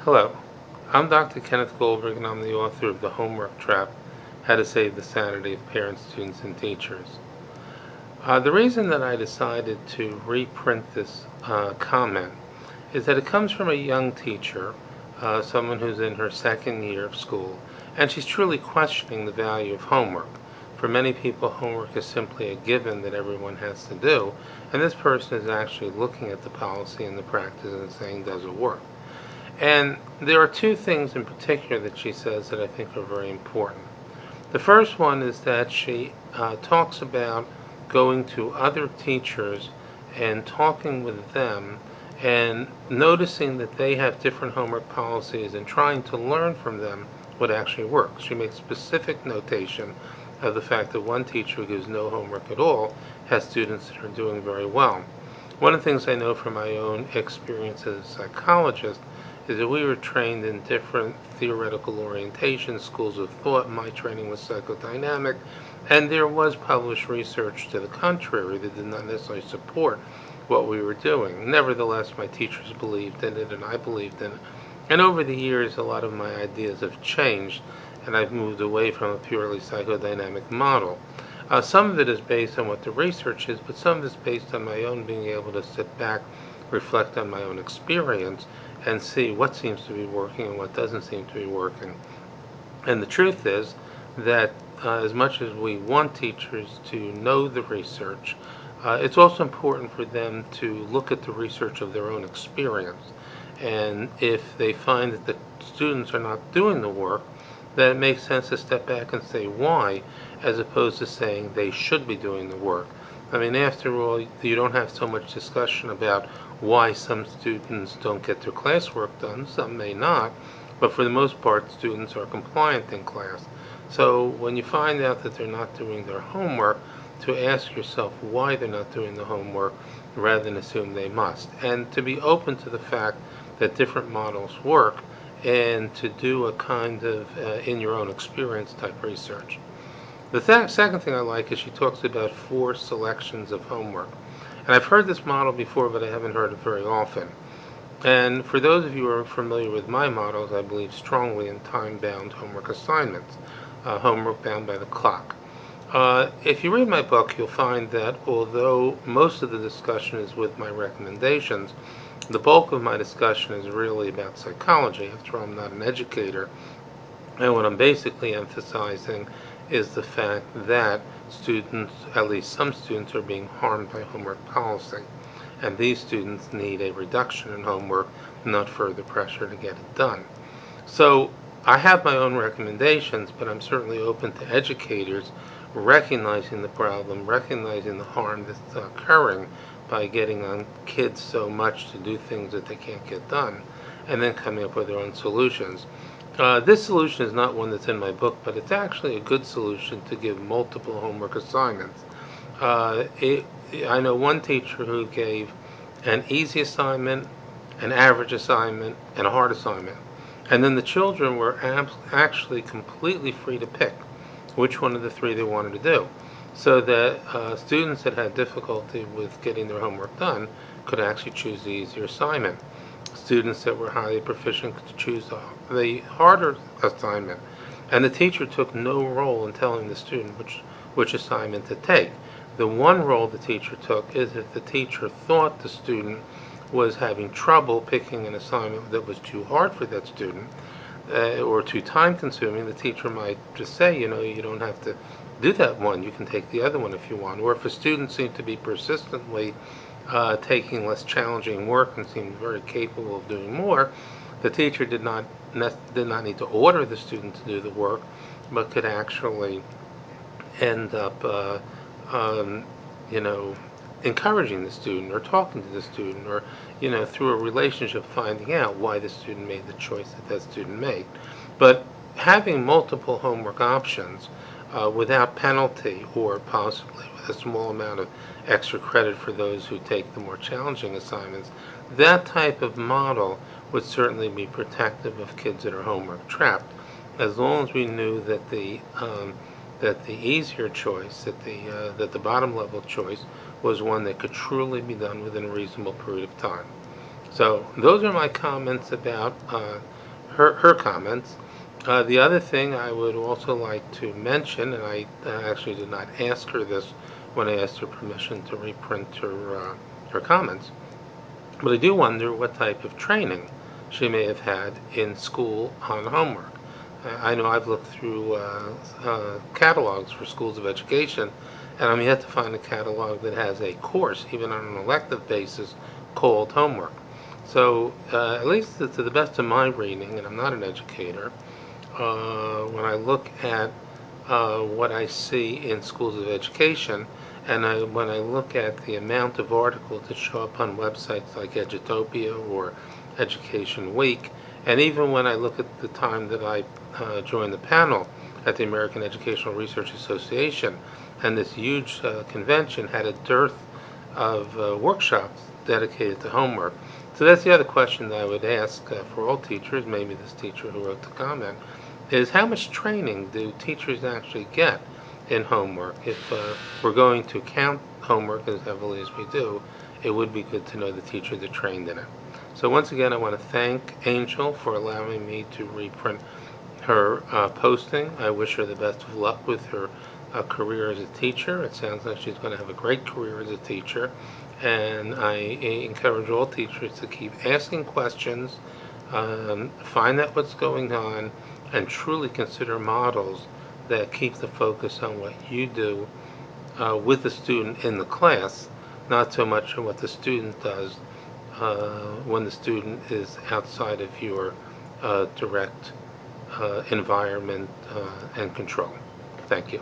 Hello, I'm Dr. Kenneth Goldberg, and I'm the author of The Homework Trap: How to Save the Sanity of Parents, Students, and Teachers. The reason that I decided to reprint this comment is that it comes from a young teacher, someone who's in her second year of school, and she's truly questioning the value of homework. For many people, homework is simply a given that everyone has to do, and this person is actually looking at the policy and the practice and saying, does it work? And there are two things in particular that she says that I think are very important. The first one is that she talks about going to other teachers and talking with them and noticing that they have different homework policies and trying to learn from them what actually works. She makes specific notation of the fact that one teacher who gives no homework at all has students that are doing very well. One of the things I know from my own experience as a psychologist is that we were trained in different theoretical orientations, schools of thought. My training was psychodynamic, and there was published research to the contrary that did not necessarily support what we were doing. Nevertheless, my teachers believed in it, and I believed in it. And over the years, a lot of my ideas have changed, and I've moved away from a purely psychodynamic model. Some of it is based on what the research is, but some of it is based on my own being able to sit back, reflect on my own experience, and see what seems to be working and what doesn't seem to be working. And the truth is that as much as we want teachers to know the research, it's also important for them to look at the research of their own experience. And if they find that the students are not doing the work, then it makes sense to step back and say why, as opposed to saying they should be doing the work. I mean, after all, you don't have so much discussion about why some students don't get their classwork done. Some may not, but for the most part, students are compliant in class. So when you find out that they're not doing their homework, to ask yourself why they're not doing the homework rather than assume they must. And to be open to the fact that different models work, and to do a kind of in your own experience type research. The second thing I like is she talks about 4 selections of homework. And I've heard this model before, but I haven't heard it very often. And for those of you who are familiar with my models, I believe strongly in time-bound homework assignments, homework bound by the clock. If you read my book, you'll find that although most of the discussion is with my recommendations, the bulk of my discussion is really about psychology. After all, I'm not an educator, and what I'm basically emphasizing is the fact that students, at least some students, are being harmed by homework policy. And these students need a reduction in homework, not further pressure to get it done. So I have my own recommendations, but I'm certainly open to educators recognizing the problem, recognizing the harm that's occurring by getting on kids so much to do things that they can't get done, and then coming up with their own solutions. This solution is not one that's in my book, but it's actually a good solution to give multiple homework assignments. I know one teacher who gave an easy assignment, an average assignment, and a hard assignment. And then the children were actually completely free to pick which one of the 3 they wanted to do. So that students that had difficulty with getting their homework done could actually choose the easier assignment. Students that were highly proficient could choose the harder assignment. And the teacher took no role in telling the student which assignment to take. The one role the teacher took is if the teacher thought the student was having trouble picking an assignment that was too hard for that student, or too time consuming, the teacher might just say, you don't have to do that one, you can take the other one if you want. Or if a student seemed to be persistently taking less challenging work and seemed very capable of doing more, the teacher did not need to order the student to do the work, but could actually end up um, you know encouraging the student or talking to the student, or through a relationship finding out why the student made the choice that student made. But having multiple homework options without penalty, or possibly with a small amount of extra credit for those who take the more challenging assignments, that type of model would certainly be protective of kids that are homework trapped, as long as we knew that the easier choice, that the bottom level choice, was one that could truly be done within a reasonable period of time. So those are my comments about her comments. The other thing I would also like to mention, and I actually did not ask her this when I asked her permission to reprint her comments, but I do wonder what type of training she may have had in school on homework. I know I've looked through catalogs for schools of education, and I'm yet to find a catalog that has a course, even on an elective basis, called homework. So, at least to the best of my reading, and I'm not an educator, when I look at what I see in schools of education, and when I look at the amount of articles that show up on websites like Edutopia or Education Week, and even when I look at the time that I joined the panel at the American Educational Research Association, and this huge convention had a dearth of workshops dedicated to homework. So that's the other question that I would ask for all teachers, maybe this teacher who wrote the comment, is how much training do teachers actually get in homework? If we're going to count homework as heavily as we do, it would be good to know the teachers are trained in it. So once again, I want to thank Angel for allowing me to reprint her posting. I wish her the best of luck with her career as a teacher. It sounds like she's going to have a great career as a teacher, and I encourage all teachers to keep asking questions, find out what's going on, and truly consider models that keep the focus on what you do with the student in the class, not so much on what the student does when the student is outside of your direct environment and control. Thank you.